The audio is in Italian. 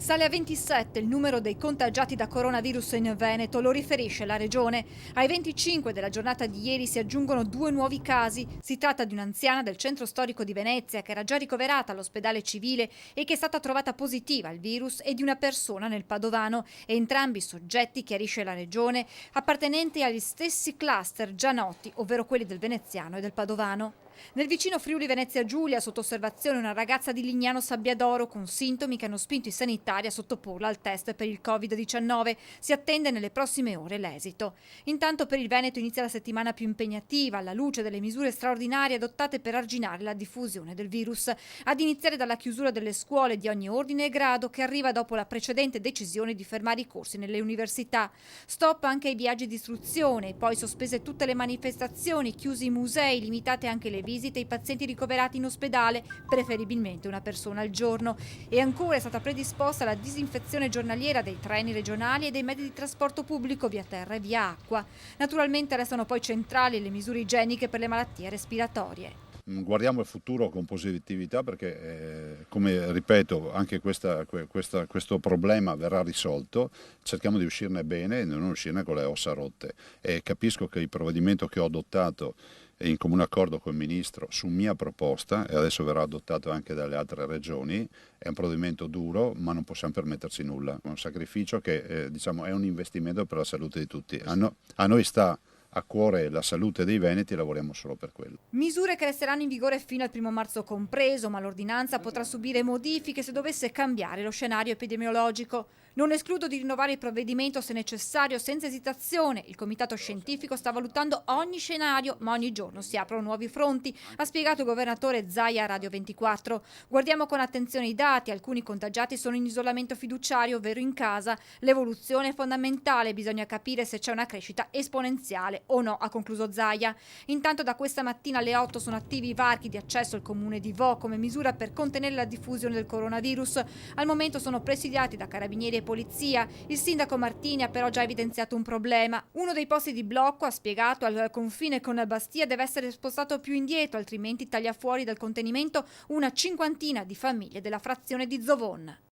Sale a 27 il numero dei contagiati da coronavirus in Veneto, lo riferisce la regione. Ai 25 della giornata di ieri si aggiungono 2 nuovi casi. Si tratta di un'anziana del centro storico di Venezia che era già ricoverata all'ospedale civile e che è stata trovata positiva al virus e di una persona nel Padovano. Entrambi soggetti, chiarisce la regione, appartenenti agli stessi cluster già noti, ovvero quelli del veneziano e del padovano. Nel vicino Friuli Venezia Giulia, sotto osservazione una ragazza di Lignano Sabbiadoro con sintomi che hanno spinto i sanitari a sottoporla al test per il Covid-19. Si attende nelle prossime ore l'esito. Intanto per il Veneto inizia la settimana più impegnativa, alla luce delle misure straordinarie adottate per arginare la diffusione del virus, ad iniziare dalla chiusura delle scuole di ogni ordine e grado che arriva dopo la precedente decisione di fermare i corsi nelle università. Stop anche ai viaggi di istruzione, poi sospese tutte le manifestazioni, chiusi i musei, limitate anche le visite ai pazienti ricoverati in ospedale, preferibilmente una persona al giorno. E ancora è stata predisposta la disinfezione giornaliera dei treni regionali e dei mezzi di trasporto pubblico via terra e via acqua. Naturalmente restano poi centrali le misure igieniche per le malattie respiratorie. Guardiamo il futuro con positività perché, come ripeto, anche questo problema verrà risolto. Cerchiamo di uscirne bene e non uscirne con le ossa rotte. E capisco che il provvedimento che ho adottato in comune accordo con il Ministro su mia proposta, e adesso verrà adottato anche dalle altre regioni, è un provvedimento duro, ma non possiamo permetterci nulla. È un sacrificio che è un investimento per la salute di tutti. A noi sta a cuore la salute dei veneti e lavoriamo solo per quello. Misure che resteranno in vigore fino al 1° marzo compreso, ma l'ordinanza potrà subire modifiche se dovesse cambiare lo scenario epidemiologico. Non escludo di rinnovare il provvedimento se necessario, senza esitazione. Il comitato scientifico sta valutando ogni scenario, ma ogni giorno si aprono nuovi fronti, ha spiegato il governatore Zaia a Radio 24. Guardiamo con attenzione i dati, alcuni contagiati sono in isolamento fiduciario, ovvero in casa. L'evoluzione è fondamentale, bisogna capire se c'è una crescita esponenziale o no, ha concluso Zaia. Intanto da questa mattina alle 8 sono attivi i varchi di accesso al comune di Vo come misura per contenere la diffusione del coronavirus. Al momento sono presidiati da carabinieri e polizia. Il sindaco Martini ha però già evidenziato un problema. Uno dei posti di blocco, ha spiegato, al confine con Bastia deve essere spostato più indietro, altrimenti taglia fuori dal contenimento una cinquantina di famiglie della frazione di Zovon.